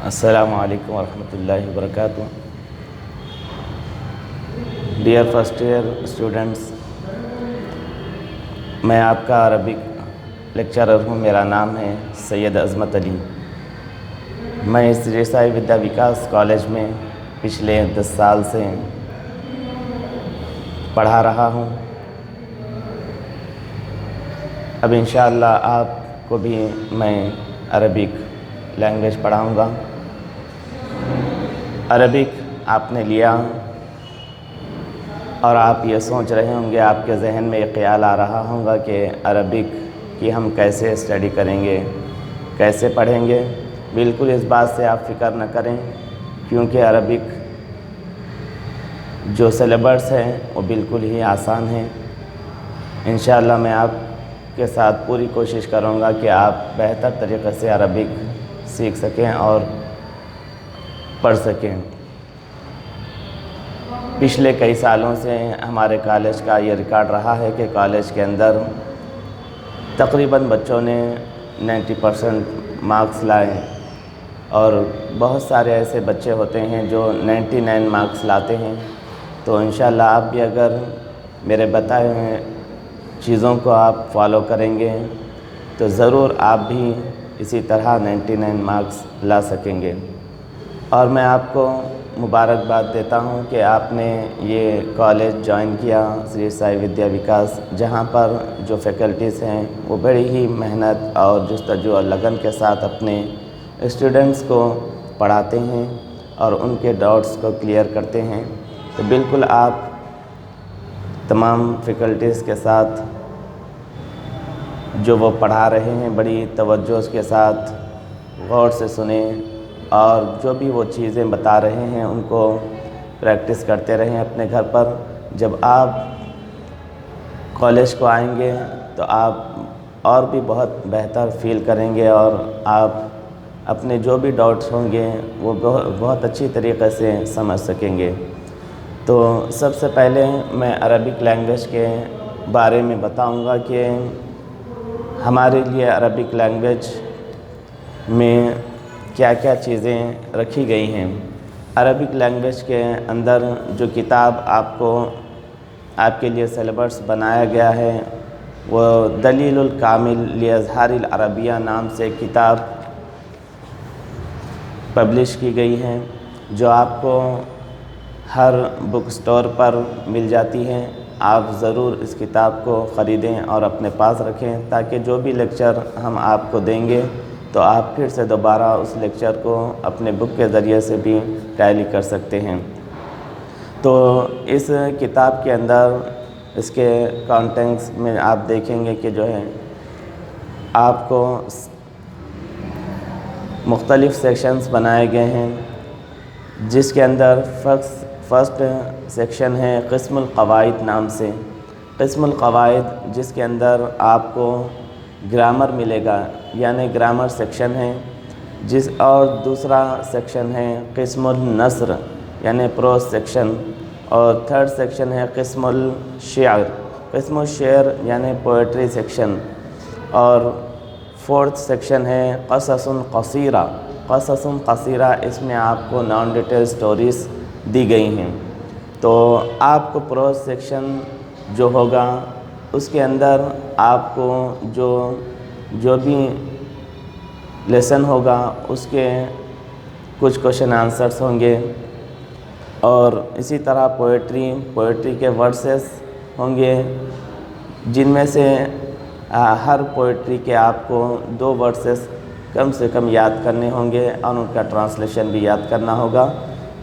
السلام علیکم ورحمۃ اللہ وبرکاتہ۔ ڈیئر فرسٹ ایئر اسٹوڈنٹس، میں آپ کا عربک لیکچرر ہوں۔ میرا نام ہے سید عظمت علی۔ میں سری سائی ودیا وکاس کالج میں پچھلے 10 سال سے پڑھا رہا ہوں۔ اب انشاءاللہ آپ کو بھی میں عربک لینگویج پڑھاؤں گا۔ عربک آپ نے لیا اور آپ یہ سوچ رہے ہوں گے، آپ کے ذہن میں یہ خیال آ رہا ہوگا کہ عربک کی ہم کیسے اسٹڈی کریں گے، کیسے پڑھیں گے۔ بالکل اس بات سے آپ فکر نہ کریں، کیونکہ عربک جو سلیبس ہے وہ بالکل ہی آسان ہے۔ انشاءاللہ میں آپ کے ساتھ پوری کوشش کروں گا کہ آپ بہتر طریقے سے عربک سیکھ سکیں اور پڑھ سکیں۔ پچھلے کئی سالوں سے ہمارے کالج کا یہ ریکارڈ رہا ہے کہ کالج کے اندر تقریباً بچوں نے 90% مارکس لائے، اور بہت سارے ایسے بچے ہوتے ہیں جو 99 مارکس لاتے ہیں۔ تو انشاءاللہ آپ بھی اگر میرے بتائے ہوئے چیزوں کو آپ فالو کریں گے تو ضرور آپ بھی اسی طرح 99 مارکس لا سکیں گے۔ اور میں آپ کو مبارکباد دیتا ہوں کہ آپ نے یہ کالج جوائن کیا، سری سائی ودیا وکاس، جہاں پر جو فیکلٹیز ہیں وہ بڑی ہی محنت اور جستجو اور لگن کے ساتھ اپنے اسٹوڈنٹس کو پڑھاتے ہیں اور ان کے ڈاؤٹس کو کلیئر کرتے ہیں۔ تو بالکل آپ تمام فیکلٹیز کے ساتھ جو وہ پڑھا رہے ہیں بڑی توجہ کے ساتھ غور سے سنیں، اور جو بھی وہ چیزیں بتا رہے ہیں ان کو پریکٹس کرتے رہیں اپنے گھر پر۔ جب آپ کالج کو آئیں گے تو آپ اور بھی بہت بہتر فیل کریں گے، اور آپ اپنے جو بھی ڈاؤٹس ہوں گے وہ بہت اچھی طریقے سے سمجھ سکیں گے۔ تو سب سے پہلے میں عربک لینگویج کے بارے میں بتاؤں گا کہ ہمارے لیے عربک لینگویج میں کیا کیا چیزیں رکھی گئی ہیں۔ عربک لینگویج کے اندر جو کتاب آپ کے لیے سلیبس بنایا گیا ہے وہ دلیل الکامل لاظہار العربیہ نام سے کتاب پبلش کی گئی ہے، جو آپ کو ہر بک سٹور پر مل جاتی ہے۔ آپ ضرور اس کتاب کو خریدیں اور اپنے پاس رکھیں، تاکہ جو بھی لیکچر ہم آپ کو دیں گے تو آپ پھر سے دوبارہ اس لیکچر کو اپنے بک کے ذریعے سے بھی ٹیلی کر سکتے ہیں۔ تو اس کتاب کے اندر اس کے کانٹینٹس میں آپ دیکھیں گے کہ جو ہے آپ کو مختلف سیکشنز بنائے گئے ہیں، جس کے اندر فرسٹ سیکشن ہے قسم القواعد نام سے۔ قسم القواعد جس کے اندر آپ کو گرامر ملے گا، یعنی گرامر سیکشن ہے، اور دوسرا سیکشن ہے قسم النثر یعنی پروز سیکشن، اور تھرڈ سیکشن ہے قسم الشعر، قسم الشعر یعنی پوئٹری سیکشن، اور فورتھ سیکشن ہے قصص قصیرہ۔ قصص قصیرہ اس میں آپ کو نان ڈیٹیل سٹوریز دی گئی ہیں۔ تو آپ کو پروز سیکشن جو ہوگا اس کے اندر آپ کو جو بھی لیسن ہوگا اس کے کچھ کوشچن آنسرس ہوں گے، اور اسی طرح پوئٹری کے ورسز ہوں گے، جن میں سے ہر پوئٹری کے آپ کو 2 ورسز کم سے کم یاد کرنے ہوں گے، اور ان کا ٹرانسلیشن بھی یاد کرنا ہوگا۔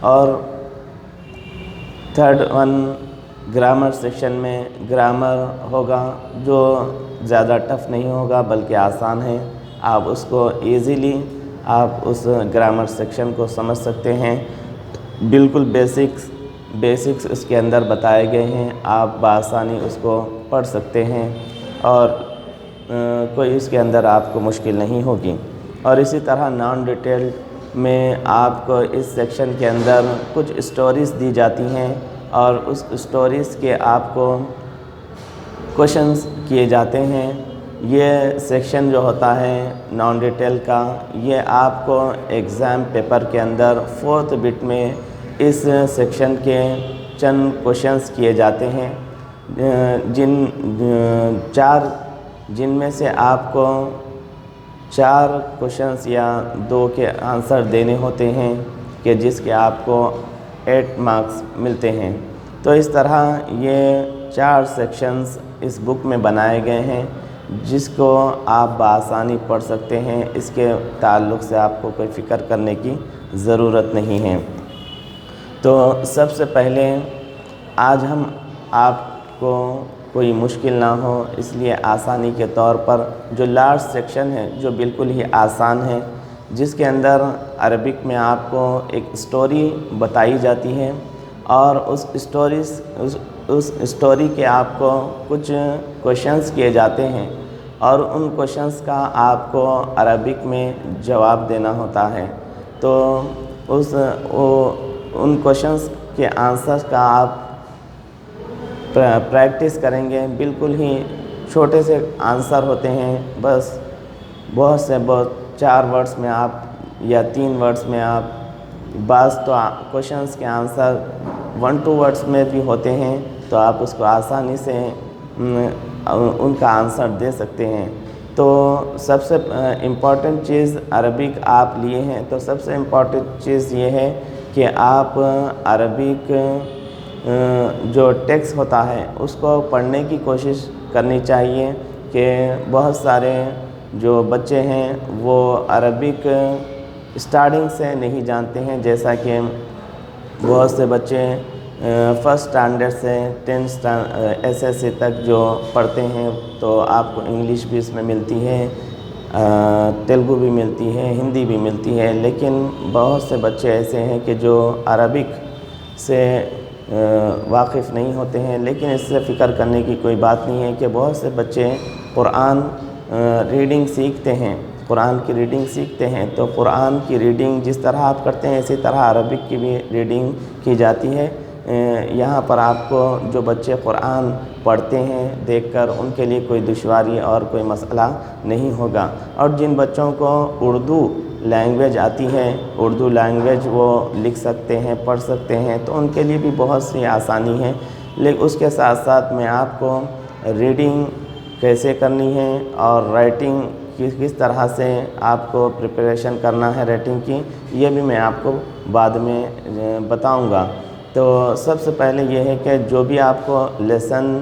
اور تھرڈ گرامر سیکشن میں گرامر ہوگا، جو زیادہ ٹف نہیں ہوگا بلکہ آسان ہے۔ آپ اس کو ایزیلی آپ اس گرامر سیکشن کو سمجھ سکتے ہیں۔ بالکل بیسکس اس کے اندر بتائے گئے ہیں، آپ بآسانی اس کو پڑھ سکتے ہیں، اور کوئی اس کے اندر آپ کو مشکل نہیں ہوگی۔ اور اسی طرح نان ڈیٹیل میں آپ کو اس سیکشن کے اندر کچھ اسٹوریز دی جاتی ہیں، اور اس اسٹوریز کے آپ کو کوشچنز کیے جاتے ہیں، یہ سیکشن جو ہوتا ہے نان ڈیٹیل کا، یہ آپ کو ایگزام پیپر کے اندر 4th بٹ میں اس سیکشن کے چند کوشچنس کیے جاتے ہیں، جن میں سے آپ کو 4 کوشچنس یا 2 کے آنسر دینے ہوتے ہیں کہ جس کے آپ کو 8 مارکس ملتے ہیں۔ تو اس طرح یہ 4 سیکشنز اس بک میں بنائے گئے ہیں جس کو آپ بآسانی پڑھ سکتے ہیں، اس کے تعلق سے آپ کو کوئی فکر کرنے کی ضرورت نہیں ہے۔ تو سب سے پہلے آج ہم آپ کو کوئی مشکل نہ ہو اس لیے آسانی کے طور پر جو لاسٹ سیکشن ہے جو بالکل ہی آسان ہے، جس کے اندر عربک میں آپ کو ایک اسٹوری بتائی جاتی ہے اور اس اسٹوری کے آپ کو کچھ کوشچنس کیے جاتے ہیں اور ان کوشچنس کا آپ کو عربک میں جواب دینا ہوتا ہے۔ تو ان کوشچنس کے آنسرز کا آپ پریکٹس کریں گے۔ بالکل ہی چھوٹے سے آنسر ہوتے ہیں، بس بہت 4 ورڈز میں آپ یا 3 ورڈز میں آپ، بعض تو کوشچنس کے آنسر 1-2 ورڈز میں بھی ہوتے ہیں، تو آپ اس کو آسانی سے ان کا آنسر دے سکتے ہیں۔ تو سب سے امپورٹنٹ چیز عربک آپ لیے ہیں تو سب سے امپورٹنٹ چیز یہ ہے کہ آپ عربک جو ٹیکسٹ ہوتا ہے اس کو پڑھنے کی کوشش کرنی چاہیے کہ بہت سارے جو بچے ہیں وہ عربک اسٹارٹنگ سے نہیں جانتے ہیں، جیسا کہ بہت سے بچے فرسٹ اسٹینڈرڈ سے 10th SSC تک جو پڑھتے ہیں تو آپ کو انگلش بھی اس میں ملتی ہے، تیلگو بھی ملتی ہے، ہندی بھی ملتی ہے، لیکن بہت سے بچے ایسے ہیں کہ جو عربک سے واقف نہیں ہوتے ہیں۔ لیکن اس سے فکر کرنے کی کوئی بات نہیں ہے کہ بہت سے بچے قرآن ریڈنگ سیکھتے ہیں، قرآن کی ریڈنگ سیکھتے ہیں، تو قرآن کی ریڈنگ جس طرح آپ کرتے ہیں اسی طرح عربک کی بھی ریڈنگ کی جاتی ہے۔ یہاں پر آپ کو جو بچے قرآن پڑھتے ہیں دیکھ کر ان کے لیے کوئی دشواری اور کوئی مسئلہ نہیں ہوگا، اور جن بچوں کو اردو لینگویج آتی ہے، اردو لینگویج وہ لکھ سکتے ہیں، پڑھ سکتے ہیں، تو ان کے لیے بھی بہت سی آسانی ہے۔ لیکن اس کے ساتھ ساتھ میں آپ کو ریڈنگ کیسے کرنی ہے اور رائٹنگ کس طرح سے آپ کو پریپریشن کرنا ہے رائٹنگ کی، یہ بھی میں آپ کو بعد میں بتاؤں گا۔ تو سب سے پہلے یہ ہے کہ جو بھی آپ کو لیسن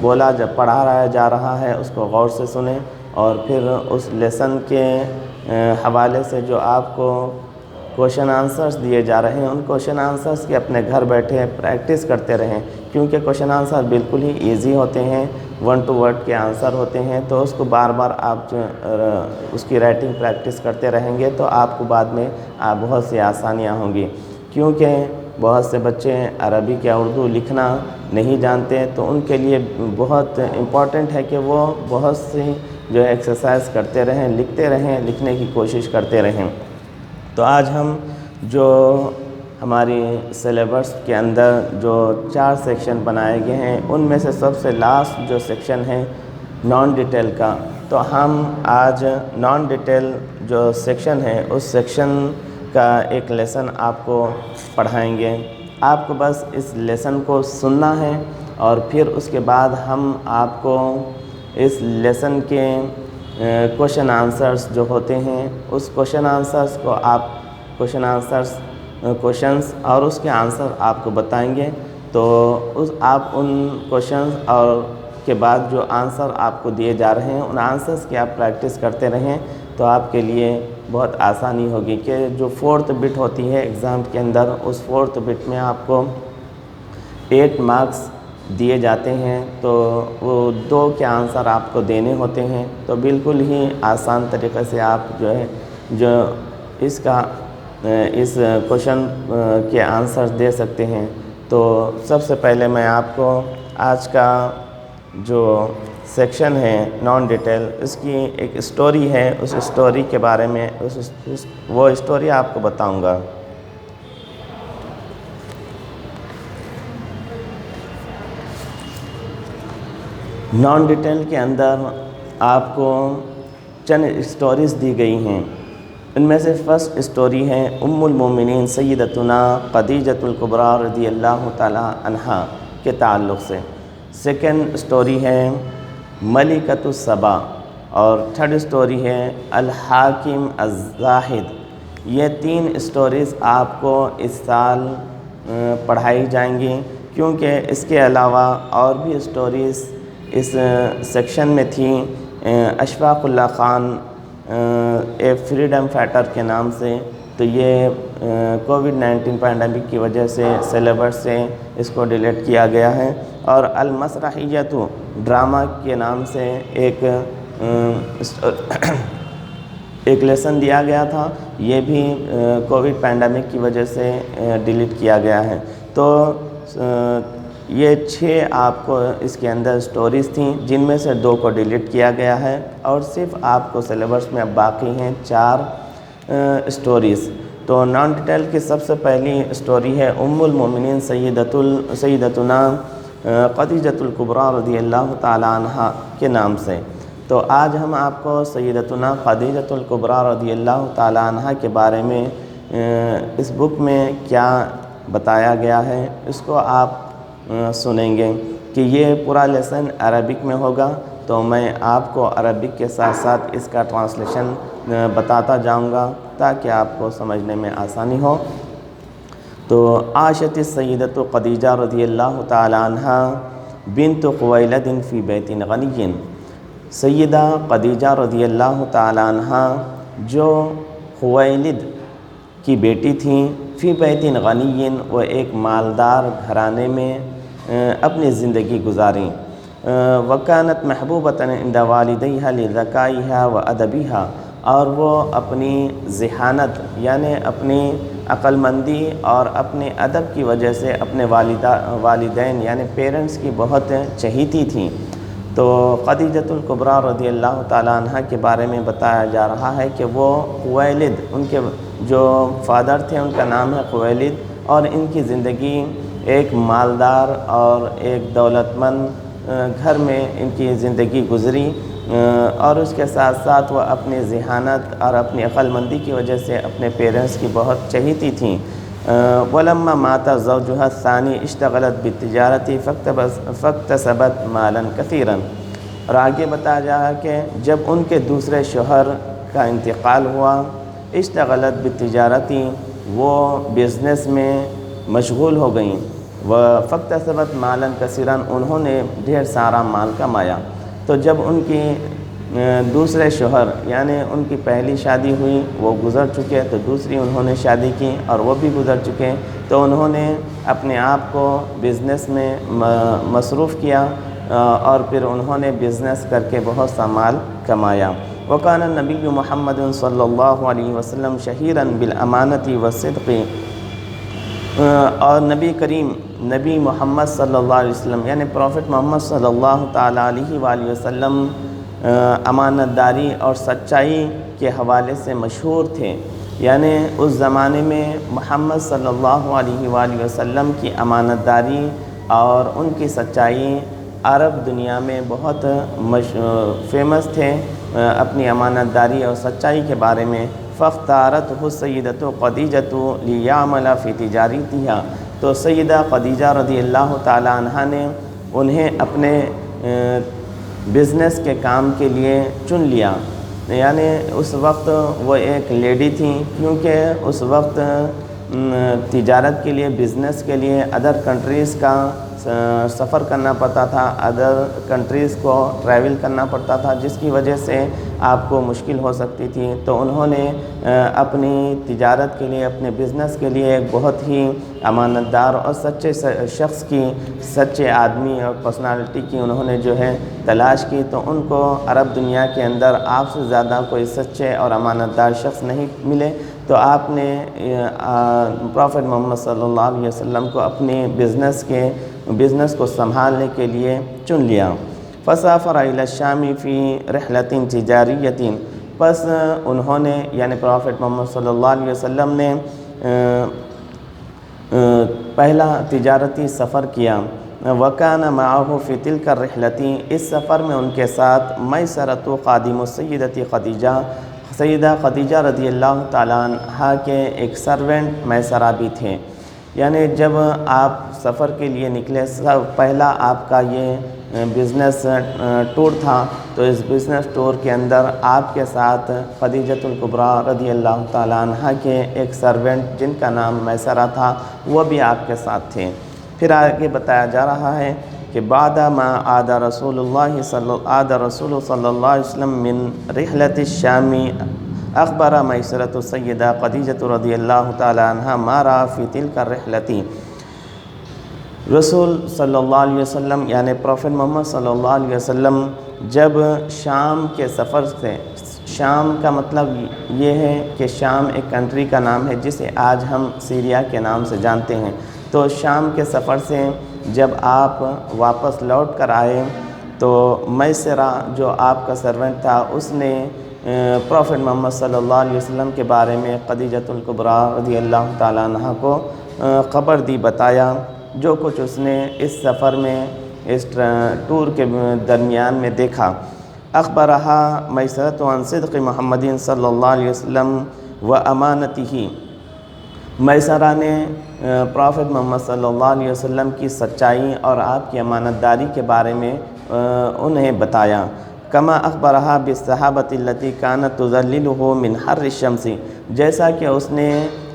پڑھایا جا رہا ہے اس کو غور سے سنیں، اور پھر اس لیسن کے حوالے سے جو آپ کو کوشچن آنسرز دیے جا رہے ہیں ان کوشچن آنسرز کے اپنے گھر بیٹھے پریکٹس کرتے رہیں، کیونکہ کوشچن آنسر بالکل ہی ایزی ہوتے ہیں، 1-2 ورڈ کے آنسر ہوتے ہیں، تو اس کو بار بار آپ اس کی رائٹنگ پریکٹس کرتے رہیں گے تو آپ کو بعد میں بہت سی آسانیاں ہوں گی۔ کیونکہ بہت سے بچے عربک یا اردو لکھنا نہیں جانتے، تو ان کے لیے بہت امپورٹنٹ ہے کہ وہ بہت سی جو ایکسرسائز کرتے رہیں، لکھتے رہیں، لکھنے کی کوشش کرتے رہیں۔ تو آج ہم جو ہماری سلیبس کے اندر جو 4 سیکشن بنائے گئے ہیں ان میں سے سب سے لاسٹ جو سیکشن ہے نان ڈیٹیل کا، تو ہم آج نان ڈیٹیل جو سیکشن ہے اس سیکشن کا ایک لیسن آپ کو پڑھائیں گے۔ آپ کو بس اس لیسن کو سننا ہے اور پھر اس کے بعد ہم آپ کو اس لیسن کے کوشچن آنسرز جو ہوتے ہیں اس کوشچن آنسرز کو آپ کوشچنس اور اس کے آنسر آپ کو بتائیں گے، تو آپ ان کوشچنس اور کے بعد جو آنسر آپ کو دیے جا رہے ہیں ان آنسرز کی آپ پریکٹس کرتے رہیں تو آپ کے لیے بہت آسانی ہوگی کہ جو 4th بٹ ہوتی ہے ایگزام کے اندر اس 4th بٹ میں آپ کو 8 مارکس دیے جاتے ہیں، تو وہ 2 کے آنسر آپ کو دینے ہوتے ہیں، تو بالکل ہی آسان طریقے سے آپ جو اس کوشچن کے آنسر دے سکتے ہیں۔ تو سب سے پہلے میں آپ کو آج کا جو سیکشن ہے نان ڈیٹیل اس کی ایک اسٹوری ہے، اس اسٹوری کے بارے میں وہ اسٹوری آپ کو بتاؤں گا۔ نان ڈیٹیل کے اندر آپ کو چند اسٹوریز دی گئی ہیں۔ ان میں سے فرسٹ اسٹوری ہے ام المومنین سیدتنا خدیجۃ الکبریٰ رضی اللہ تعالی عنہا کے تعلق سے۔ سیکنڈ اسٹوری ہے ملکۃ السبا، اور تھرڈ اسٹوری ہے الحاکم الزاہد۔ یہ 3 اسٹوریز آپ کو اس سال پڑھائی جائیں گی، کیونکہ اس کے علاوہ اور بھی اسٹوریز اس سیکشن میں تھیں۔ اشفاق اللہ خان ایک فریڈم فائٹر کے نام سے، تو یہ کووڈ-19 پینڈیمک کی وجہ سے سلیبس سے اس کو ڈیلیٹ کیا گیا ہے۔ اور المسرحیۃ ڈرامہ کے نام سے ایک لیسن دیا گیا تھا، یہ بھی کووڈ پینڈیمک کی وجہ سے ڈیلیٹ کیا گیا ہے۔ تو یہ 6 آپ کو اس کے اندر اسٹوریز تھیں، جن میں سے 2 کو ڈیلیٹ کیا گیا ہے، اور صرف آپ کو سلیبس میں اب باقی ہیں 4 اسٹوریز۔ تو نان ڈیٹیل کی سب سے پہلی اسٹوری ہے ام المومنین سیدتنا خدیجۃ الکبریٰ رضی اللہ تعالی عنہا کے نام سے۔ تو آج ہم آپ کو سیدتنا خدیجۃ الکبریٰ رضی اللہ تعالی عنہا کے بارے میں اس بک میں کیا بتایا گیا ہے، اس کو آپ سنیں گے کہ یہ پورا لیسن عربک میں ہوگا، تو میں آپ کو عربک کے ساتھ ساتھ اس کا ٹرانسلیشن بتاتا جاؤں گا تاکہ آپ کو سمجھنے میں آسانی ہو۔ تو عاشت السیدۃ خدیجہ رضی اللہ تعالی عنہا بنت خویلد فی بیت غنی۔ سیدہ خدیجہ رضی اللہ تعالی عنہا جو خویلد کی بیٹی تھیں، فی بیت غنی، وہ ایک مالدار گھرانے میں اپنی زندگی گزاریں۔ وکانت محبوبۃ عند والدیہا لذکائہا و ادبیہا، اور وہ اپنی ذہانت یعنی اپنی عقل مندی اور اپنے ادب کی وجہ سے اپنے والدین یعنی پیرنٹس کی بہت چہیتی تھیں۔ تو خدیجۃ الکبریٰ رضی اللہ تعالیٰ عنہ کے بارے میں بتایا جا رہا ہے کہ وہ خویلد، ان کے جو فادر تھے ان کا نام ہے خویلد، اور ان کی زندگی ایک مالدار اور ایک دولت مند گھر میں ان کی زندگی گزری، اور اس کے ساتھ ساتھ وہ اپنی ذہانت اور اپنی عقل مندی کی وجہ سے اپنے پیرنٹس کی بہت چہیتی تھیں۔ ولما مات زوجها الثانی اشتغلت بالتجارت فاکتسبت مالا کثیرا۔ اور آگے بتایا جا رہا ہے کہ جب ان کے دوسرے شوہر کا انتقال ہوا، اشتغلت بالتجارت، وہ بزنس میں مشغول ہو گئیں، فاکتسبت مالا کثیرا، انہوں نے ڈھیر سارا مال کمایا۔ تو جب ان کی دوسرے شوہر یعنی ان کی پہلی شادی ہوئی، وہ گزر چکے، تو دوسری انہوں نے شادی کی اور وہ بھی گزر چکے، تو انہوں نے اپنے آپ کو بزنس میں مصروف کیا، اور پھر انہوں نے بزنس کر کے بہت سا مال کمایا۔ وکان النبی محمد صلی اللہ علیہ وسلم شہیرا بالامانۃ والصدق، اور نبی محمد صلی اللہ علیہ وسلم یعنی پروفٹ محمد صلی اللہ تعالیٰ علیہ وآلہ وسلم امانت داری اور سچائی کے حوالے سے مشہور تھے۔ یعنی اس زمانے میں محمد صلی اللہ علیہ وآلہ وسلم کی امانت داری اور ان کی سچائی عرب دنیا میں بہت فیمس تھے اپنی امانت داری اور سچائی کے بارے میں۔ فاختارتہ السیدۃ خدیجۃ لیعمل فی تجارتہا، تو سیدہ خدیجہ رضی اللہ تعالی عنہا نے انہیں اپنے بزنس کے کام کے لیے چن لیا۔ یعنی اس وقت وہ ایک لیڈی تھیں، کیونکہ اس وقت تجارت کے لیے، بزنس کے لیے ادر کنٹریز کا سفر کرنا پڑتا تھا، ادر کنٹریز کو ٹریول کرنا پڑتا تھا، جس کی وجہ سے آپ کو مشکل ہو سکتی تھی۔ تو انہوں نے اپنی تجارت کے لیے، اپنے بزنس کے لیے ایک بہت ہی امانت دار اور سچے شخص کی، سچے آدمی اور پرسنالٹی کی انہوں نے جو ہے تلاش کی۔ تو ان کو عرب دنیا کے اندر آپ سے زیادہ کوئی سچے اور امانت دار شخص نہیں ملے، تو آپ نے پروفٹ محمد صلی اللہ علیہ وسلم کو اپنے بزنس کو سنبھالنے کے لیے چن لیا۔ فسافر الی الشام فی رحلۃ تجاریۃ، پس انہوں نے یعنی پروفٹ محمد صلی اللہ علیہ وسلم نے پہلا تجارتی سفر کیا وکان معه فی تلک الرحلتی، اس سفر میں ان کے ساتھ میسرۃ خادم السیدۃ خدیجہ، سیدہ خدیجہ رضی اللہ تعالیٰ عنہ کے ایک سرونٹ میسرہ بھی تھے۔ یعنی جب آپ سفر کے لیے نکلے، پہلا آپ کا یہ بزنس ٹور تھا، تو اس بزنس ٹور کے اندر آپ کے ساتھ خدیجۃ الکبریٰ رضی اللہ تعالیٰ عنہ کے ایک سرونٹ جن کا نام میسرہ تھا وہ بھی آپ کے ساتھ تھے۔ پھر آگے بتایا جا رہا ہے کہ بعد ما عاد رسول صلی اللہ علیہ وسلم من رحلۃ الشام اخبر میسرۃ السیدہ خدیجۃ رضی اللہ تعالیٰ عنہ ما رأى فی تلک الرحلۃ۔ رسول صلی اللہ علیہ وسلم یعنی پروفٹ محمد صلی اللہ علیہ وسلم جب شام کے سفر سے، شام کا مطلب یہ ہے کہ شام ایک کنٹری کا نام ہے جسے آج ہم سیریا کے نام سے جانتے ہیں، تو شام کے سفر سے جب آپ واپس لوٹ کر آئے تو میسرہ جو آپ کا سرونٹ تھا اس نے پروفٹ محمد صلی اللہ علیہ وسلم کے بارے میں خدیجۃ الکبریٰ رضی اللہ تعالیٰ عنہ کو خبر دی، بتایا جو کچھ اس نے اس سفر میں، اس ٹور کے درمیان میں دیکھا۔ اخبرہا میسرۃ عن صدق محمد صلی اللہ علیہ وسلم و امانتہ، میسرہ نے پروفٹ محمد صلی اللہ علیہ وسلم کی سچائی اور آپ کی امانت داری کے بارے میں انہیں بتایا۔ کما اخبرہا بالصحابۃ التی کانت تظللہ من حر الشمس، جیسا کہ اس نے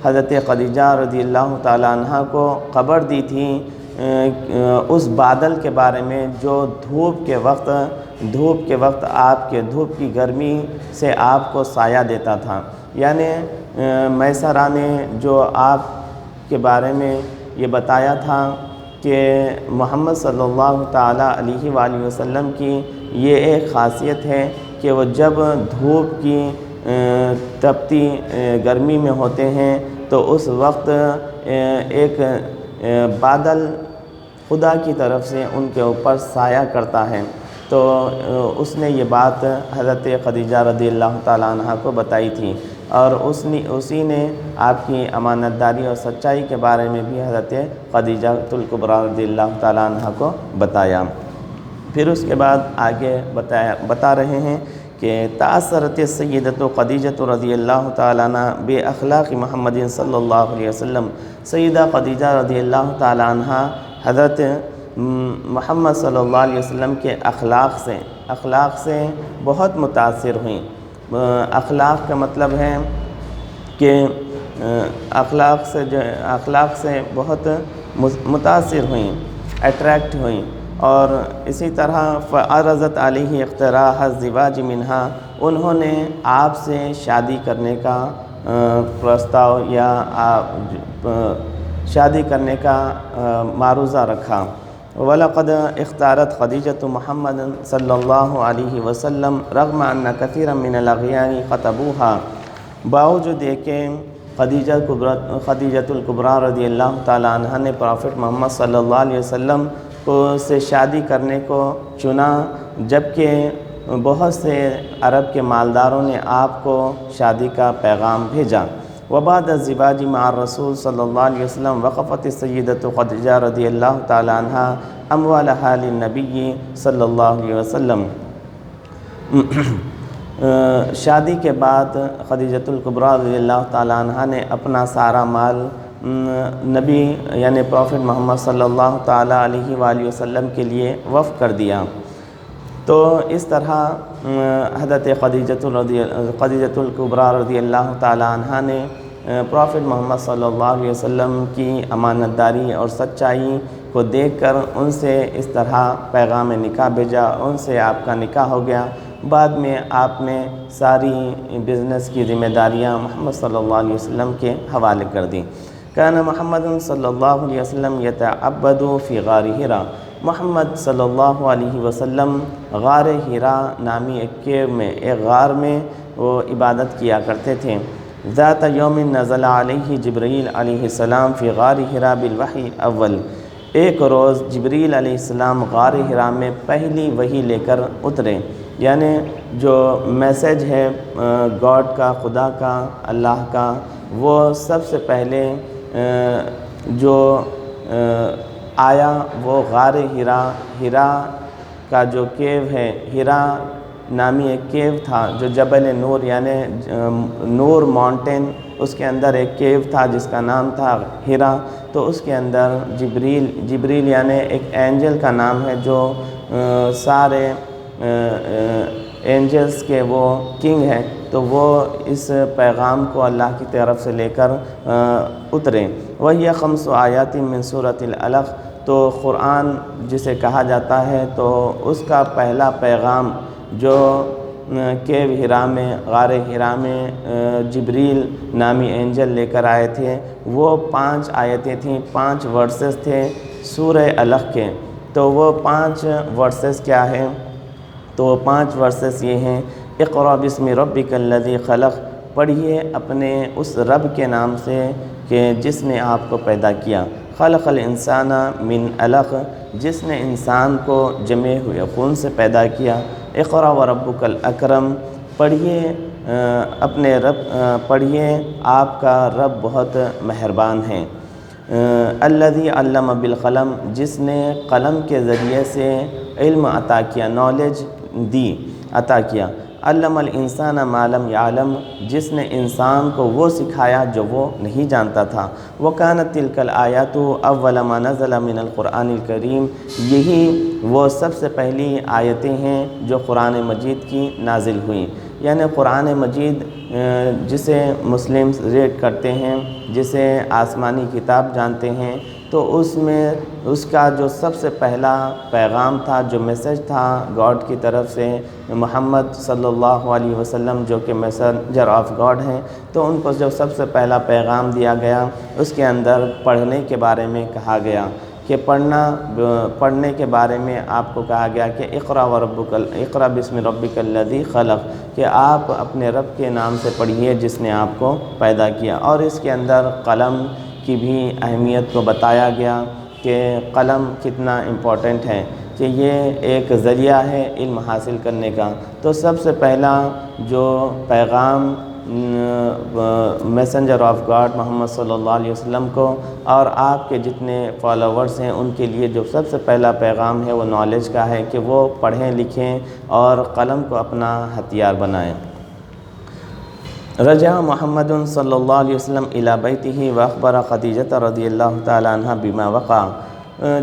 حضرت خدیجہ رضی اللہ تعالیٰ عنہ کو خبر دی تھی اس بادل کے بارے میں جو دھوپ کے وقت آپ کے دھوپ کی گرمی سے آپ کو سایہ دیتا تھا۔ یعنی میسرہ نے جو آپ کے بارے میں یہ بتایا تھا کہ محمد صلی اللہ تعالیٰ علیہ وآلہ وسلم کی یہ ایک خاصیت ہے کہ وہ جب دھوپ کی تپتی گرمی میں ہوتے ہیں تو اس وقت ایک بادل خدا کی طرف سے ان کے اوپر سایہ کرتا ہے۔ تو اس نے یہ بات حضرت خدیجہ رضی اللہ تعالیٰ عنہ کو بتائی تھی، اور اسی نے آپ کی امانت داری اور سچائی کے بارے میں بھی حضرت خدیجہ الکبریٰ رضی اللہ تعالیٰ عنہ کو بتایا۔ پھر اس کے بعد آگے بتا رہے ہیں کہ تأثرت السیدۃ خدیجۃ رضی اللہ تعالیٰ عنہ بے اخلاق محمد صلی اللہ علیہ وسلم، سیدہ خدیجہ رضی اللہ تعالیٰ عنہ حضرت محمد صلی اللہ علیہ وسلم کے اخلاق سے بہت متاثر ہوئیں۔ اخلاق کا مطلب ہے کہ اخلاق سے بہت متاثر ہوئیں، اٹریکٹ ہوئیں، اور اسی طرح فعرضت علیہ اقتراح الزواج منہا، انہوں نے آپ سے شادی کرنے کا پرستاؤ یا شادی کرنے کا معروضہ رکھا۔ وَلَقَدْ اختارت خدیجۃ محمد صلی اللہ علیہ وسلم رغم ان کثیرا من الاغیار خطبوها، باوجود کہ خدیجۃ الکبریٰ رضی اللہ تعالیٰ عنہ نے پروفٹ محمد صلی اللہ علیہ وسلم سے شادی کرنے کو چنا، جبکہ بہت سے عرب کے مالداروں نے آپ کو شادی کا پیغام بھیجا۔ وبعد الزواج مع الرسول صلی اللہ علیہ وسلم وقفت السیدۃ خدیجہ رضی اللہ تعالیٰ عنہ اموالها للنبی صلی اللہ علیہ وسلم۔ شادی کے بعد خدیجۃ الکبریٰ رضی اللہ تعالیٰ عنہ نے اپنا سارا مال نبی یعنی پروفٹ محمد صلی اللہ تعالیٰ علیہ وآلہ وسلم کے لیے وقف کر دیا۔ تو اس طرح حضرت خدیجۃ الکبریٰ رضی اللہ تعالیٰ عنہ نے پروفٹ محمد صلی اللہ علیہ وسلم کی امانت داری اور سچائی کو دیکھ کر ان سے اس طرح پیغام نکاح بھیجا، ان سے آپ کا نکاح ہو گیا۔ بعد میں آپ نے ساری بزنس کی ذمہ داریاں محمد صلی اللہ علیہ وسلم کے حوالے کر دیں۔ کان محمد صلی اللہ علیہ وسلم یتعبد فی غار حرا، محمد صلی اللہ علیہ وسلم غار حرا نامی ایک کیو میں، ایک غار میں وہ عبادت کیا کرتے تھے۔ ذات یوم نزل علیہ جبرائیل علیہ السلام فی غار حرا بالوحی اول، ایک روز جبرائیل علیہ السلام غار حرا میں پہلی وحی لے کر اترے، یعنی جو میسج ہے گاڈ کا، خدا کا، اللہ کا، وہ سب سے پہلے جو آیا وہ غار ہرا کا جو کیو ہے، ہرا نامی ایک کیو تھا جو جبل نور یعنی نور ماؤنٹین، اس کے اندر ایک کیو تھا جس کا نام تھا ہرا۔ تو اس کے اندر جبریل یعنی ایک اینجل کا نام ہے جو سارے اینجلز کے وہ کنگ ہیں، تو وہ اس پیغام کو اللہ کی طرف سے لے کر اترے۔ وہی 5 آیات من سورۃ العلق، تو قرآن جسے کہا جاتا ہے تو اس کا پہلا پیغام جو کیو ہرا میں، غار ہرا میں جبریل نامی اینجل لے کر آئے تھے، وہ 5 آیتیں تھیں، 5 ورسز تھے سورہ علق کے۔ تو وہ 5 ورسز کیا ہیں؟ تو وہ 5 ورسز یہ ہیں: اقرأ بسم ربک الذی خلق، پڑھیے اپنے اس رب کے نام سے کہ جس نے آپ کو پیدا کیا۔ خلق الانسان من علق، جس نے انسان کو جمے ہوئے خون سے پیدا کیا۔ اقرأ وربک الاکرم، پڑھیے پڑھیے آپ کا رب بہت مہربان ہے۔ الذی علم بالقلم، جس نے قلم کے ذریعے سے علم عطا کیا، نالج عطا کیا۔ علم الانسان ما لم یعلم، جس نے انسان کو وہ سکھایا جو وہ نہیں جانتا تھا۔ وکانت تلک الآیات اول ما نزل من القرآن الکریم، یہی وہ سب سے پہلی آیتیں ہیں جو قرآن مجید کی نازل ہوئیں۔ یعنی قرآن مجید جسے مسلم ریڈ کرتے ہیں، جسے آسمانی کتاب جانتے ہیں، تو اس میں اس کا جو سب سے پہلا پیغام تھا، جو میسج تھا گاڈ کی طرف سے، محمد صلی اللہ علیہ وسلم جو کہ میسنجر آف گاڈ ہیں، تو ان کو جو سب سے پہلا پیغام دیا گیا، اس کے اندر پڑھنے کے بارے میں کہا گیا کہ پڑھنے کے بارے میں آپ کو کہا گیا کہ اقرأ بسم ربک الذی خلق، کہ آپ اپنے رب کے نام سے پڑھیے جس نے آپ کو پیدا کیا۔ اور اس کے اندر قلم کی بھی اہمیت کو بتایا گیا کہ قلم کتنا امپورٹنٹ ہے، کہ یہ ایک ذریعہ ہے علم حاصل کرنے کا۔ تو سب سے پہلا جو پیغام میسنجر آف گاڈ محمد صلی اللہ علیہ وسلم کو اور آپ کے جتنے فالوورز ہیں ان کے لیے جو سب سے پہلا پیغام ہے وہ نالج کا ہے کہ وہ پڑھیں لکھیں اور قلم کو اپنا ہتھیار بنائیں۔ رجع محمد صلی اللہ علیہ وسلم الی بیتہ واخبر خدیجہ رضی اللہ تعالی عنہ بما وقع،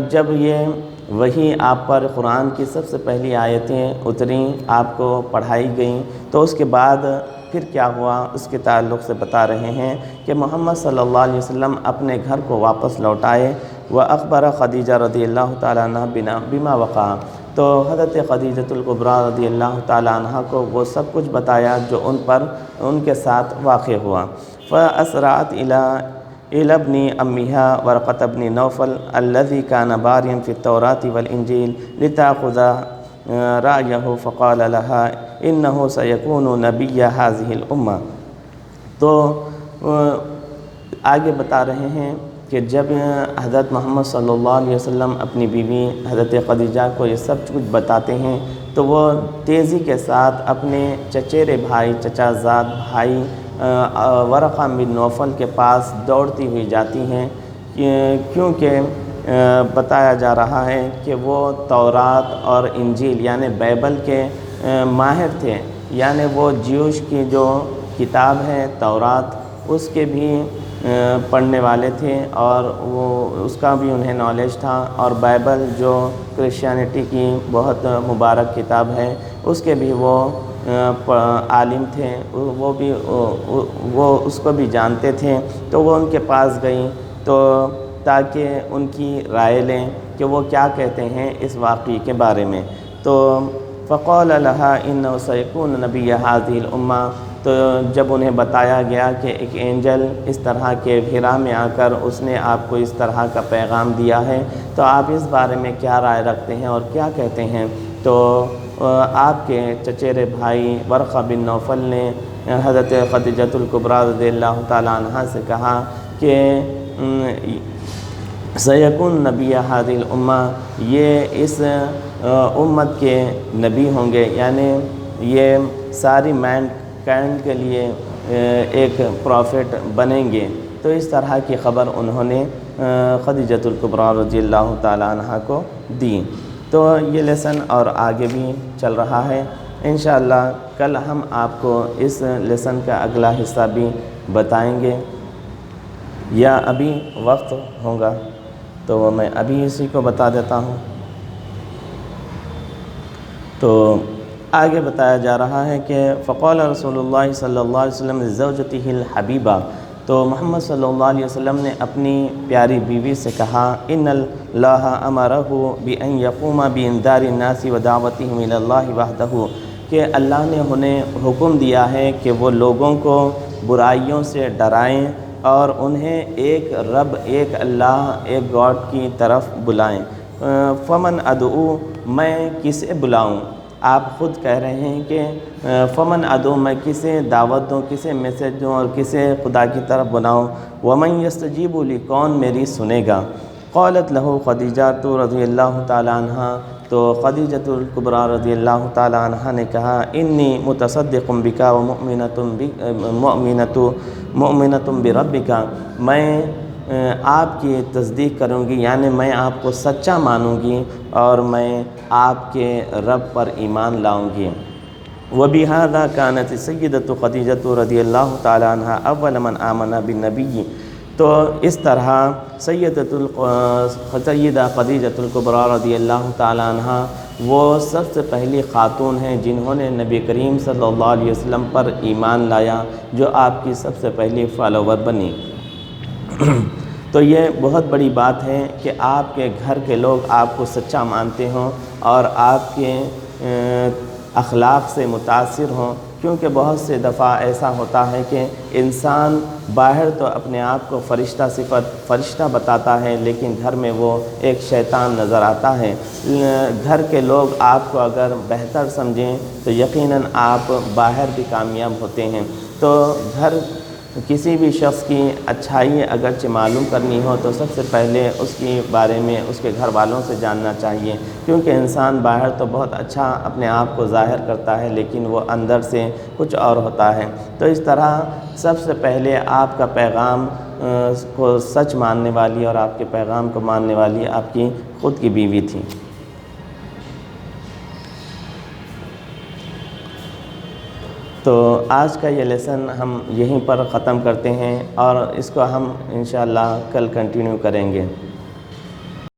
جب یہ وہی آپ پر قرآن کی سب سے پہلی آیتیں اتریں، آپ کو پڑھائی گئیں، تو اس کے بعد پھر کیا ہوا اس کے تعلق سے بتا رہے ہیں کہ محمد صلی اللہ علیہ وسلم اپنے گھر کو واپس لوٹائے۔ وَأَخْبَرَ خدیجہ رضی اللہ تعالیٰ عنہ بما وقع، تو حضرت خدیجۃ الکبریٰ رضی اللہ تعالیٰ عنہ کو وہ سب کچھ بتایا جو ان کے ساتھ واقع ہوا۔ فَأَسْرَعَتْ إِلَى ابْنِ أَمِّهَا وَرْقَةَ بْنِ نَوْفَلَ الَّذِي كَانَ بَارِيًا فِي التَّوْرَاةِ وَالْإِنْجِيلِ لِتَأْخُذَ رَأْيَهُ فَقَالَ لَهَا إِنَّهُ سَيَكُونُ نَبِيَّ هَذِهِ الْأُمَّةِ۔ تو آگے بتا رہے ہیں کہ جب حضرت محمد صلی اللہ علیہ وسلم اپنی بیوی حضرت خدیجہ کو یہ سب کچھ بتاتے ہیں تو وہ تیزی کے ساتھ اپنے چچیرے بھائی، چچا زاد بھائی ورقہ بن نوفل کے پاس دوڑتی ہوئی جاتی ہیں، کیونکہ بتایا جا رہا ہے کہ وہ تورات اور انجیل یعنی بائبل کے ماہر تھے، یعنی وہ جیوش کی جو کتاب ہے تورات اس کے بھی پڑھنے والے تھے اور وہ اس کا بھی انہیں نالج تھا، اور بائبل جو کرسچینٹی کی بہت مبارک کتاب ہے اس کے بھی وہ عالم تھے، وہ اس کو بھی جانتے تھے۔ تو وہ ان کے پاس گئیں تو تاکہ ان کی رائے لیں کہ وہ کیا کہتے ہیں اس واقعے کے بارے میں۔ تو فقال لها انه سيكون نبي هذه الامه، تو جب انہیں بتایا گیا کہ ایک اینجل اس طرح کے ہرا میں آ کر اس نے آپ کو اس طرح کا پیغام دیا ہے، تو آپ اس بارے میں کیا رائے رکھتے ہیں اور کیا کہتے ہیں؟ تو آپ کے چچیرے بھائی ورقہ بن نوفل نے حضرت خدیجۃ الکبریٰ رضی اللہ تعالیٰ عنہ سے کہا کہ سیکون نبی هذه الامہ، یہ اس امت کے نبی ہوں گے، یعنی یہ ساری مینکائنڈ کے لیے ایک پروفٹ بنیں گے۔ تو اس طرح کی خبر انہوں نے خدیجۃ الکبریٰ رضی اللہ تعالیٰ عنہ کو دی۔ تو یہ لیسن اور آگے بھی چل رہا ہے، انشاءاللہ کل ہم آپ کو اس لیسن کا اگلا حصہ بھی بتائیں گے، یا ابھی وقت ہوگا تو میں ابھی اسی کو بتا دیتا ہوں۔ تو آگے بتایا جا رہا ہے کہ فقال رسول اللہ صلی اللہ علیہ وسلم لزوجتہ الحبیبہ، تو محمد صلی اللہ علیہ وسلم نے اپنی پیاری بیوی سے کہا ان اللہ امرہ بان یقوم بانذار الناس ودعوتہم الی اللہ وحدہ، کہ اللہ نے انہیں حکم دیا ہے کہ وہ لوگوں کو برائیوں سے ڈرائیں اور انہیں ایک رب، ایک اللہ، ایک گاڈ کی طرف بلائیں۔ فمن ادعو، میں کسے بلاؤں؟ آپ خود کہہ رہے ہیں کہ فمن ادعو، میں کسے دعوت دوں، کسے میسج دوں اور کسے خدا کی طرف بلاؤں؟ ومن یستجیب لی، کون میری سنے گا؟ قالت لہ خدیجہ رضی اللہ تعالیٰ عنہ، تو خدیجۃ الکبریٰ رضی اللہ تعالیٰ عنہ نے کہا انی متصدق بک ومؤمنۃ بربک، میں آپ کی تصدیق کروں گی، یعنی میں آپ کو سچا مانوں گی اور میں آپ کے رب پر ایمان لاؤں گی۔ وبہذا کانت سیدۃ خدیجۃ رضی اللہ تعالیٰ عنہ اول من آمن بالنبی، تو اس طرح سیدہ خدیجۃ الکبریٰ رضی اللہ تعالیٰ عنہ وہ سب سے پہلی خاتون ہیں جنہوں نے نبی کریم صلی اللہ علیہ وسلم پر ایمان لایا، جو آپ کی سب سے پہلی فالوور بنی۔ تو یہ بہت بڑی بات ہے کہ آپ کے گھر کے لوگ آپ کو سچا مانتے ہوں اور آپ کے اخلاق سے متاثر ہوں، کیونکہ بہت سے دفعہ ایسا ہوتا ہے کہ انسان باہر تو اپنے آپ کو فرشتہ بتاتا ہے، لیکن گھر میں وہ ایک شیطان نظر آتا ہے۔ گھر کے لوگ آپ کو اگر بہتر سمجھیں تو یقیناً آپ باہر بھی کامیاب ہوتے ہیں۔ تو کسی بھی شخص کی اچھائی اگرچہ معلوم کرنی ہو تو سب سے پہلے اس کے بارے میں اس کے گھر والوں سے جاننا چاہیے، کیونکہ انسان باہر تو بہت اچھا اپنے آپ کو ظاہر کرتا ہے لیکن وہ اندر سے کچھ اور ہوتا ہے۔ تو اس طرح سب سے پہلے آپ کا پیغام کو سچ ماننے والی اور آپ کے پیغام کو ماننے والی آپ کی خود کی بیوی تھی۔ تو آج کا یہ لیسن ہم یہیں پر ختم کرتے ہیں اور اس کو ہم انشاءاللہ کل کنٹینیو کریں گے۔